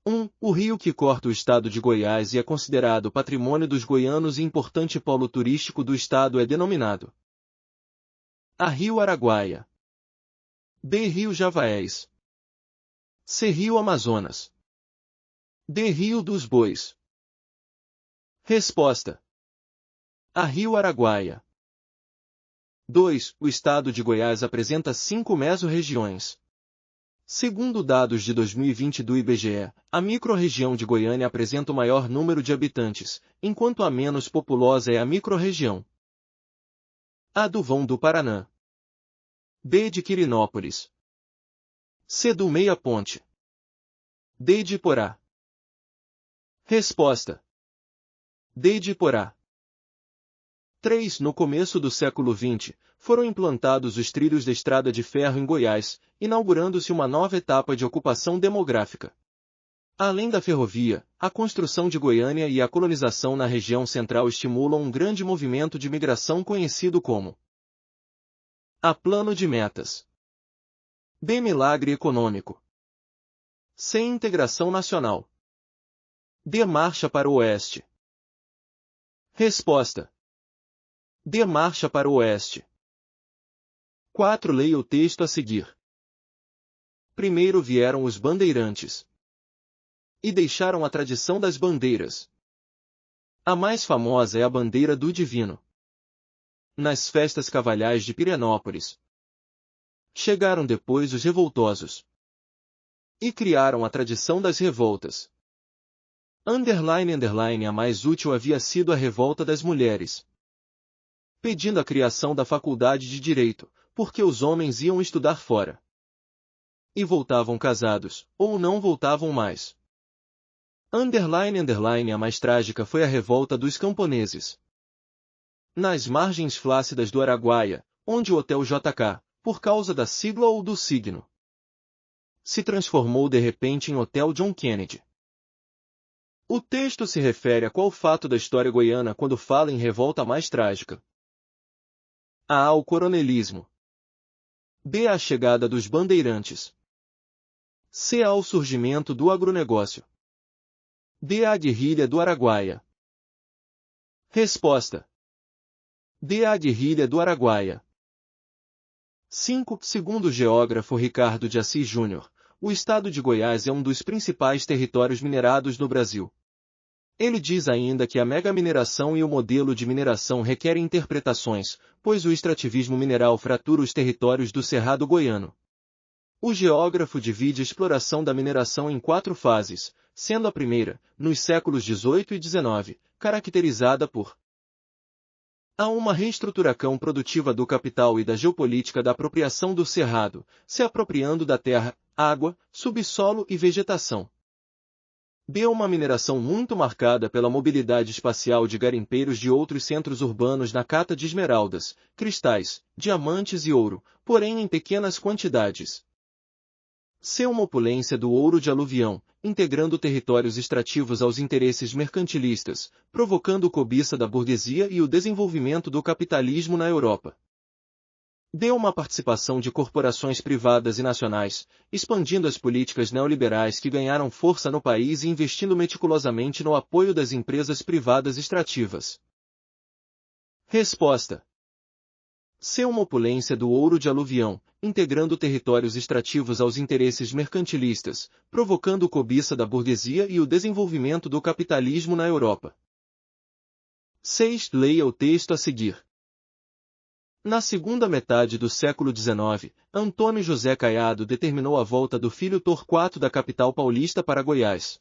O rio que corta o estado de Goiás e é considerado patrimônio dos goianos e importante polo turístico do estado é denominado A. Rio Araguaia. B. Rio Javaés. C. Rio Amazonas. D. Rio dos Bois. Resposta: A. Rio Araguaia. 2. O estado de Goiás apresenta 5 mesorregiões. Segundo dados de 2020 do IBGE, a microrregião de Goiânia apresenta o maior número de habitantes, enquanto a menos populosa é a microrregião A. do Vão do Paraná. B. de Quirinópolis. C. do Meia Ponte. D. de Iporá. Resposta: D. de Iporá. 3. No começo do século XX, foram implantados os trilhos da Estrada de Ferro em Goiás, inaugurando-se uma nova etapa de ocupação demográfica. Além da ferrovia, a construção de Goiânia e a colonização na região central estimulam um grande movimento de migração conhecido como A. Plano de metas. B. Milagre econômico. C. Integração nacional. D. Marcha para o Oeste. Resposta: D. Marcha para o Oeste. 4. Leia o texto a seguir. Primeiro vieram os bandeirantes e deixaram a tradição das bandeiras. A mais famosa é a bandeira do Divino. Nas festas cavalhais de Pirenópolis. Chegaram depois os revoltosos e criaram a tradição das revoltas. A mais útil havia sido a revolta das mulheres, pedindo a criação da faculdade de Direito, porque os homens iam estudar fora. E voltavam casados, ou não voltavam mais. A mais trágica foi a revolta dos camponeses. Nas margens flácidas do Araguaia, onde o Hotel JK, por causa da sigla ou do signo, se transformou de repente em Hotel John Kennedy. O texto se refere a qual fato da história goiana quando fala em revolta mais trágica? A. Ao coronelismo. B. A chegada dos bandeirantes. C. Ao surgimento do agronegócio. D. A guerrilha do Araguaia. Resposta: D. A guerrilha do Araguaia. 5. Segundo o geógrafo Ricardo de Assis Júnior, o estado de Goiás é um dos principais territórios minerados no Brasil. Ele diz ainda que a megamineração e o modelo de mineração requerem interpretações, pois o extrativismo mineral fratura os territórios do Cerrado goiano. O geógrafo divide a exploração da mineração em 4 fases, sendo a primeira, nos séculos XVIII e XIX, caracterizada por A. Uma reestruturação produtiva do capital e da geopolítica da apropriação do Cerrado, se apropriando da terra, água, subsolo e vegetação. B. Uma mineração muito marcada pela mobilidade espacial de garimpeiros de outros centros urbanos na cata de esmeraldas, cristais, diamantes e ouro, porém em pequenas quantidades. C. Uma opulência do ouro de aluvião, integrando territórios extrativos aos interesses mercantilistas, provocando cobiça da burguesia e o desenvolvimento do capitalismo na Europa. D. Uma participação de corporações privadas e nacionais, expandindo as políticas neoliberais que ganharam força no país e investindo meticulosamente no apoio das empresas privadas extrativas. Resposta: C. Uma opulência do ouro de aluvião, integrando territórios extrativos aos interesses mercantilistas, provocando cobiça da burguesia e o desenvolvimento do capitalismo na Europa. 6. Leia o texto a seguir. Na segunda metade do século XIX, Antônio José Caiado determinou a volta do filho Torquato da capital paulista para Goiás.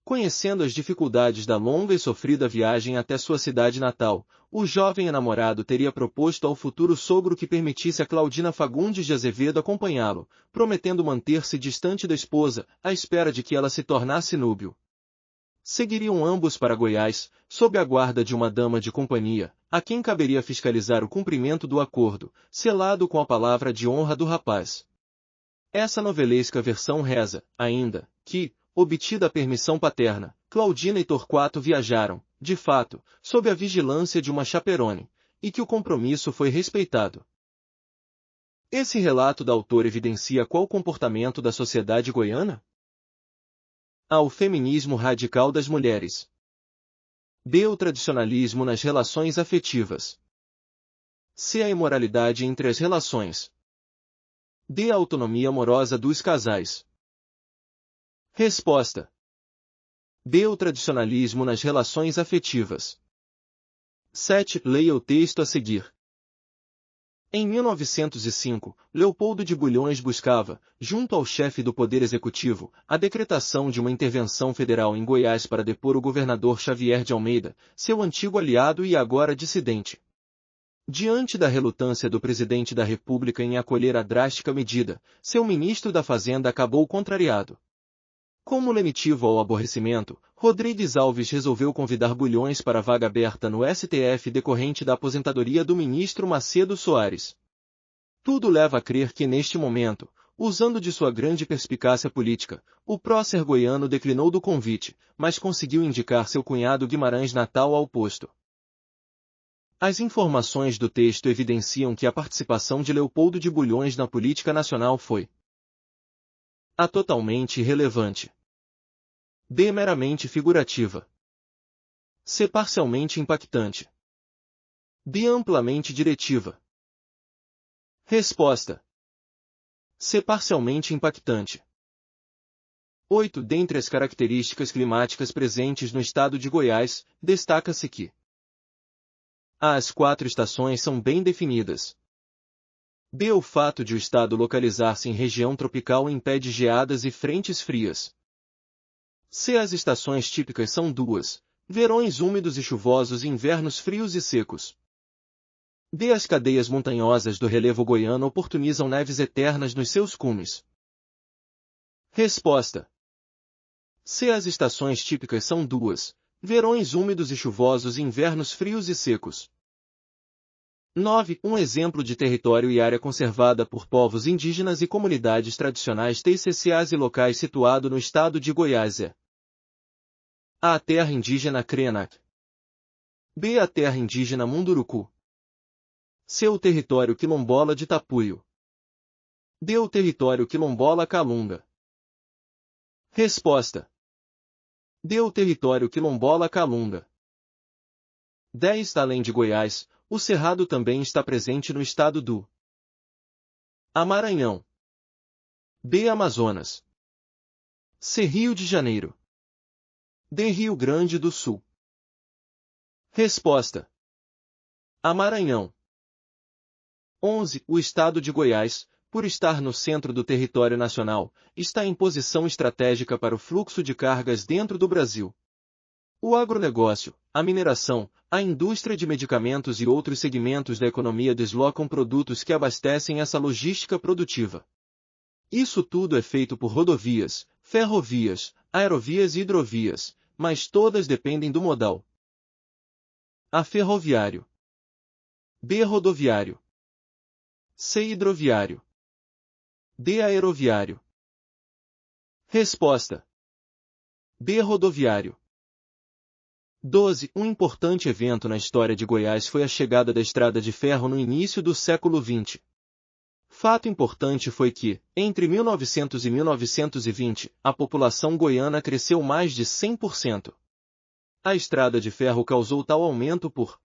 Conhecendo as dificuldades da longa e sofrida viagem até sua cidade natal, o jovem enamorado teria proposto ao futuro sogro que permitisse a Claudina Fagundes de Azevedo acompanhá-lo, prometendo manter-se distante da esposa, à espera de que ela se tornasse núbio. Seguiriam ambos para Goiás, sob a guarda de uma dama de companhia, a quem caberia fiscalizar o cumprimento do acordo, selado com a palavra de honra do rapaz. Essa novelesca versão reza, ainda, que, obtida a permissão paterna, Claudina e Torquato viajaram, de fato, sob a vigilância de uma chaperone, e que o compromisso foi respeitado. Esse relato da autor evidencia qual comportamento da sociedade goiana? A. O feminismo radical das mulheres. B. O tradicionalismo nas relações afetivas. C. A imoralidade entre as relações. D. A autonomia amorosa dos casais. Resposta. B. O tradicionalismo nas relações afetivas. 7. Leia o texto a seguir. Em 1905, Leopoldo de Bulhões buscava, junto ao chefe do Poder Executivo, a decretação de uma intervenção federal em Goiás para depor o governador Xavier de Almeida, seu antigo aliado e agora dissidente. Diante da relutância do presidente da República em acolher a drástica medida, seu ministro da Fazenda acabou contrariado. Como lenitivo ao aborrecimento, Rodrigues Alves resolveu convidar Bulhões para a vaga aberta no STF decorrente da aposentadoria do ministro Macedo Soares. Tudo leva a crer que neste momento, usando de sua grande perspicácia política, o prócer goiano declinou do convite, mas conseguiu indicar seu cunhado Guimarães Natal ao posto. As informações do texto evidenciam que a participação de Leopoldo de Bulhões na política nacional foi A. Totalmente irrelevante. B. Meramente figurativa. C. Parcialmente impactante. D. Amplamente diretiva. Resposta. C. Parcialmente impactante. 8. Dentre as características climáticas presentes no estado de Goiás, destaca-se que A. As 4 estações são bem definidas. B. O fato de o estado localizar-se em região tropical impede geadas e frentes frias. C. As estações típicas são 2, verões úmidos e chuvosos e invernos frios e secos. D. As cadeias montanhosas do relevo goiano oportunizam neves eternas nos seus cumes. Resposta. C. As estações típicas são 2, verões úmidos e chuvosos e invernos frios e secos. 9. Um exemplo de território e área conservada por povos indígenas e comunidades tradicionais TCCAs e locais situado no estado de Goiás é A. A terra indígena Krenak. B. A terra indígena Munduruku. C. O território quilombola de Tapuio. D. O território quilombola Calunga. Resposta. D. O território quilombola Calunga. 10. Além de Goiás, o Cerrado também está presente no estado do A. Maranhão. B. Amazonas. C. Rio de Janeiro. D. Rio Grande do Sul. Resposta. A. Maranhão. 11. O estado de Goiás, por estar no centro do território nacional, está em posição estratégica para o fluxo de cargas dentro do Brasil. O agronegócio, a mineração, a indústria de medicamentos e outros segmentos da economia deslocam produtos que abastecem essa logística produtiva. Isso tudo é feito por rodovias, ferrovias, aerovias e hidrovias, mas todas dependem do modal. A. Ferroviário. B. Rodoviário. C. Hidroviário. D. Aeroviário. Resposta. B. Rodoviário. 12. Um importante evento na história de Goiás foi a chegada da estrada de ferro no início do século XX. Fato importante foi que, entre 1900 e 1920, a população goiana cresceu mais de 100%. A estrada de ferro causou tal aumento por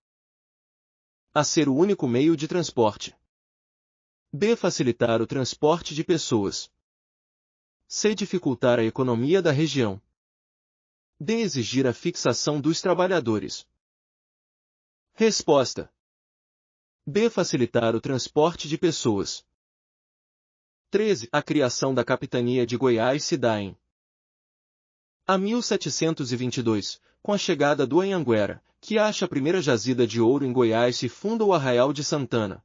A. Ser o único meio de transporte. B. Facilitar o transporte de pessoas. C. Dificultar a economia da região. D. Exigir a fixação dos trabalhadores. Resposta. B. Facilitar o transporte de pessoas. 13. A criação da capitania de Goiás se dá em A. 1722, com a chegada do Anhanguera, que acha a primeira jazida de ouro em Goiás e funda o Arraial de Santana.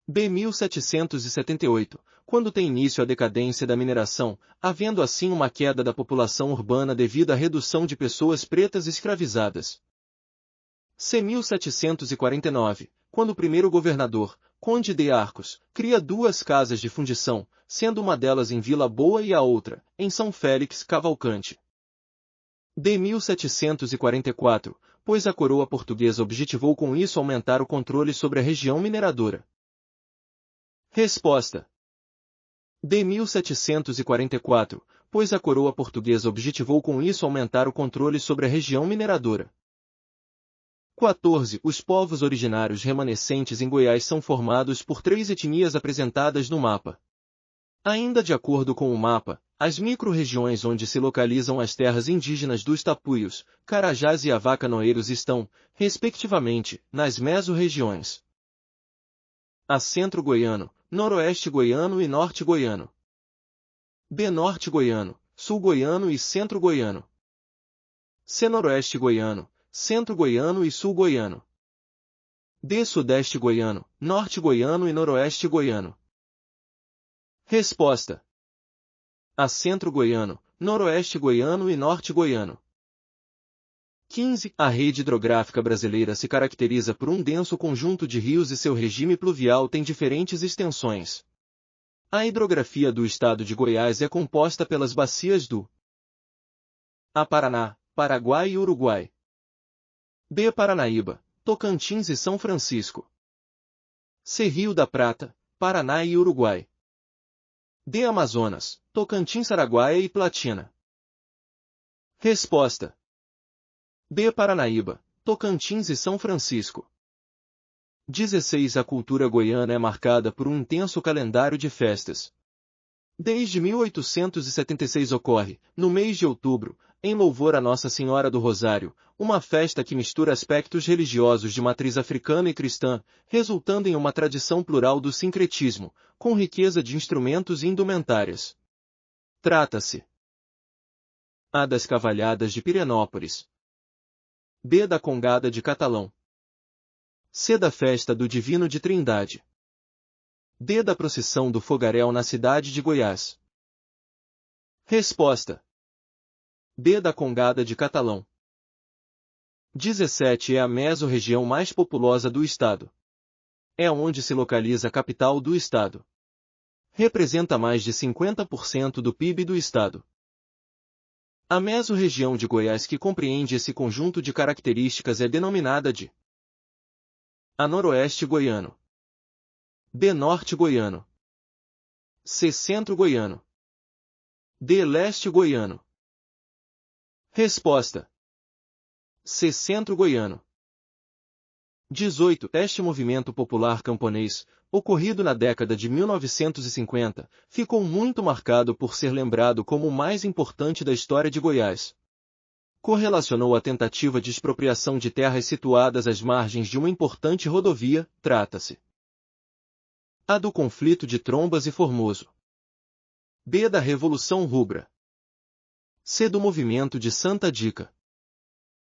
B. 1778, quando tem início a decadência da mineração, havendo assim uma queda da população urbana devido à redução de pessoas pretas escravizadas. C. 1749, quando o primeiro governador, Conde de Arcos, cria 2 casas de fundição, sendo uma delas em Vila Boa e a outra, em São Félix Cavalcante. D. 1744, pois a coroa portuguesa objetivou com isso aumentar o controle sobre a região mineradora. Resposta. D. 1744, pois a coroa portuguesa objetivou com isso aumentar o controle sobre a região mineradora. 14. Os povos originários remanescentes em Goiás são formados por 3 etnias apresentadas no mapa. Ainda de acordo com o mapa, as micro-regiões onde se localizam as terras indígenas dos Tapuios, Carajás e Avacanoeiros estão, respectivamente, nas meso-regiões A. Centro-Goiano, Noroeste Goiano e Norte Goiano. B. Norte Goiano, Sul Goiano e Centro Goiano. C. Noroeste Goiano, Centro Goiano e Sul Goiano. D. Sudeste Goiano, Norte Goiano e Noroeste Goiano. Resposta: A. Centro Goiano, Noroeste Goiano e Norte Goiano. 15. A rede hidrográfica brasileira se caracteriza por um denso conjunto de rios e seu regime pluvial tem diferentes extensões. A hidrografia do estado de Goiás é composta pelas bacias do A. Paraná, Paraguai e Uruguai. B. Paranaíba, Tocantins e São Francisco. C. Rio da Prata, Paraná e Uruguai. D. Amazonas, Tocantins, Araguaia e Platina. Resposta: B. Paranaíba, Tocantins e São Francisco. 16. A cultura goiana é marcada por um intenso calendário de festas. Desde 1876 ocorre, no mês de outubro, em louvor a Nossa Senhora do Rosário, uma festa que mistura aspectos religiosos de matriz africana e cristã, resultando em uma tradição plural do sincretismo, com riqueza de instrumentos e indumentárias. Trata-se: A. Das Cavalhadas de Pirenópolis. B. Da Congada de Catalão. C. Da Festa do Divino de Trindade. D. Da Procissão do Fogaréu na cidade de Goiás. Resposta: B. Da Congada de Catalão. 17. É a mesorregião mais populosa do estado. É onde se localiza a capital do estado. Representa mais de 50% do PIB do estado. A mesorregião de Goiás que compreende esse conjunto de características é denominada de A. Noroeste Goiano. B. Norte Goiano. C. Centro Goiano. D. Leste Goiano. Resposta: C. Centro Goiano. 18. Este movimento popular camponês, ocorrido na década de 1950, ficou muito marcado por ser lembrado como o mais importante da história de Goiás. Correlacionou a tentativa de expropriação de terras situadas às margens de uma importante rodovia, trata-se A. Do conflito de Trombas e Formoso. B. Da Revolução Rubra. C. Do movimento de Santa Dica.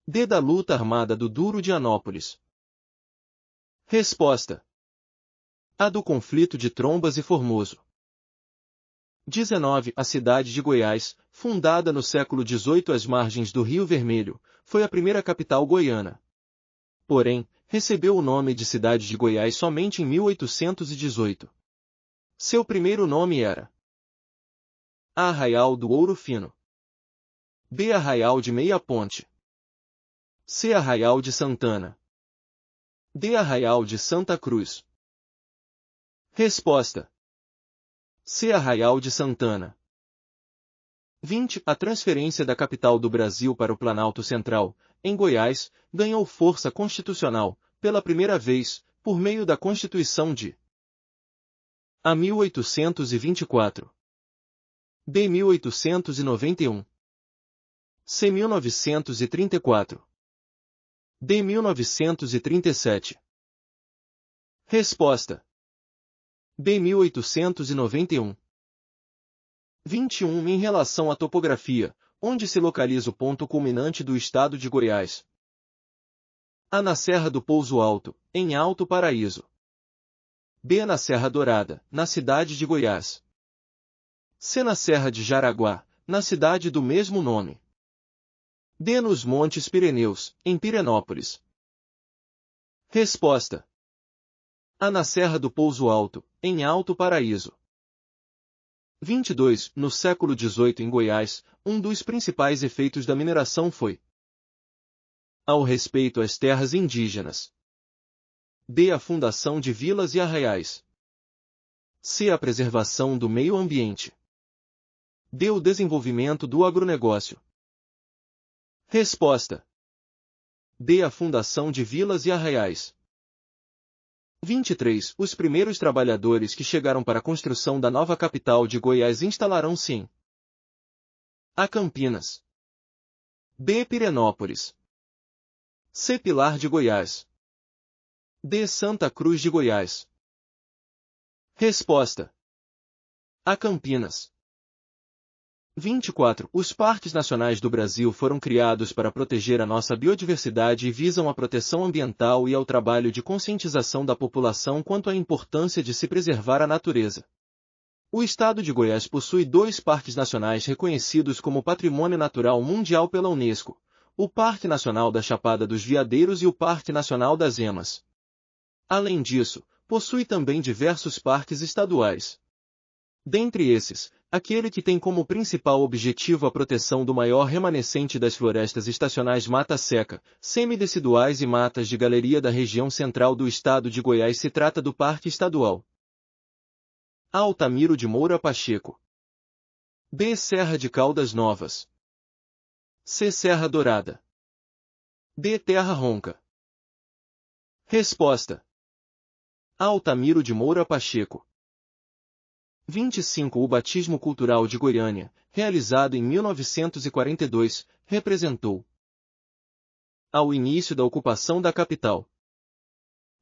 D. Da luta armada do Duro de Anópolis. Resposta: A. Do conflito de Trombas e Formoso. 19. A cidade de Goiás, fundada no século XVIII às margens do Rio Vermelho, foi a primeira capital goiana. Porém, recebeu o nome de cidade de Goiás somente em 1818. Seu primeiro nome era A. Arraial do Ouro Fino. B. Arraial de Meia Ponte. C. Arraial de Santana. D. Arraial de Santa Cruz. Resposta: C. Arraial de Santana. 20. A transferência da capital do Brasil para o Planalto Central, em Goiás, ganhou força constitucional, pela primeira vez, por meio da Constituição de A. 1824. B. 1891. C. 1934. D. 1937. Resposta: B. 1891. 21. Em relação à topografia, onde se localiza o ponto culminante do estado de Goiás? A. Na Serra do Pouso Alto, em Alto Paraíso. B. Na Serra Dourada, na cidade de Goiás. C. Na Serra de Jaraguá, na cidade do mesmo nome. D. Nos Montes Pireneus, em Pirenópolis. Resposta: A. Na Serra do Pouso Alto, em Alto Paraíso. 22. No século XVIII em Goiás, um dos principais efeitos da mineração foi A. O respeito às terras indígenas. B. A fundação de vilas e arraiais. C. A preservação do meio ambiente. D. O desenvolvimento do agronegócio. Resposta. D. A fundação de vilas e arraiais. 23. Os primeiros trabalhadores que chegaram para a construção da nova capital de Goiás instalaram-se em A. Campinas. B. Pirenópolis. C. Pilar de Goiás. D. Santa Cruz de Goiás. Resposta. A. Campinas. 24. Os parques nacionais do Brasil foram criados para proteger a nossa biodiversidade e visam a proteção ambiental e ao trabalho de conscientização da população quanto à importância de se preservar a natureza. O estado de Goiás possui 2 parques nacionais reconhecidos como Patrimônio Natural Mundial pela Unesco, o Parque Nacional da Chapada dos Veadeiros e o Parque Nacional das Emas. Além disso, possui também diversos parques estaduais. Dentre esses, aquele que tem como principal objetivo a proteção do maior remanescente das florestas estacionais mata seca, semideciduais e matas de galeria da região central do estado de Goiás se trata do Parque Estadual A. Altamiro de Moura Pacheco. B. Serra de Caldas Novas. C. Serra Dourada. D. Terra Ronca. Resposta. A. Altamiro de Moura Pacheco. 25. O batismo cultural de Goiânia, realizado em 1942, representou A. O início da ocupação da capital.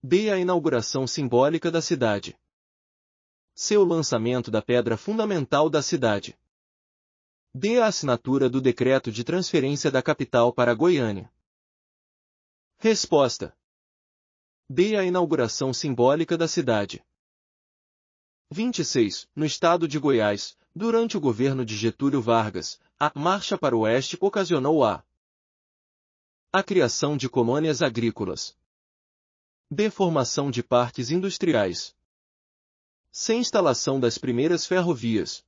B. A inauguração simbólica da cidade. C. O lançamento da pedra fundamental da cidade. D. A assinatura do decreto de transferência da capital para Goiânia. Resposta. D. A inauguração simbólica da cidade. 26. No estado de Goiás, durante o governo de Getúlio Vargas, a Marcha para o Oeste ocasionou a criação de colônias agrícolas. B. Formação de parques industriais. C. Instalação das primeiras ferrovias.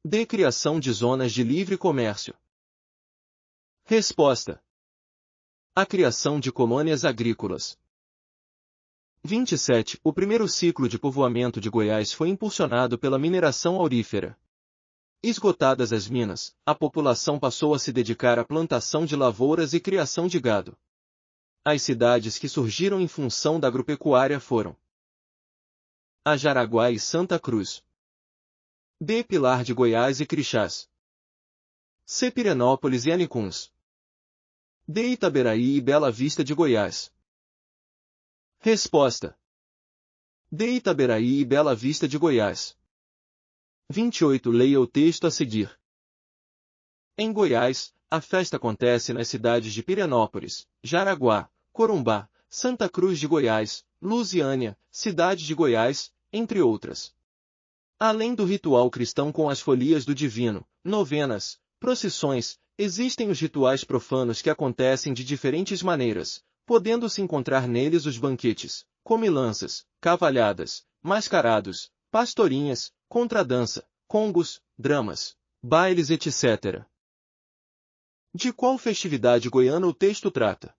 D. Criação de zonas de livre comércio. Resposta. A criação de colônias agrícolas. 27. O primeiro ciclo de povoamento de Goiás foi impulsionado pela mineração aurífera. Esgotadas as minas, a população passou a se dedicar à plantação de lavouras e criação de gado. As cidades que surgiram em função da agropecuária foram A. Jaraguá e Santa Cruz. B. Pilar de Goiás e Crixás. C. Pirenópolis e Anicuns. D. Itaberaí e Bela Vista de Goiás. Resposta. D. Itaberaí e Bela Vista de Goiás. 28. Leia o texto a seguir. Em Goiás, a festa acontece nas cidades de Pirenópolis, Jaraguá, Corumbá, Santa Cruz de Goiás, Lusiânia, Cidade de Goiás, entre outras. Além do ritual cristão com as folias do divino, novenas, procissões, existem os rituais profanos que acontecem de diferentes maneiras, podendo-se encontrar neles os banquetes, comilanças, cavalhadas, mascarados, pastorinhas, contradança, congos, dramas, bailes etc. De qual festividade goiana o texto trata?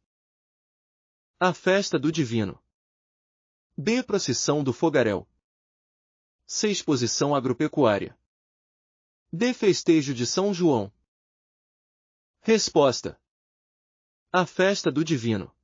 A Festa do Divino. B. Procissão do Fogaréu. C. Exposição agropecuária. D. Festejo de São João. Resposta. A Festa do Divino.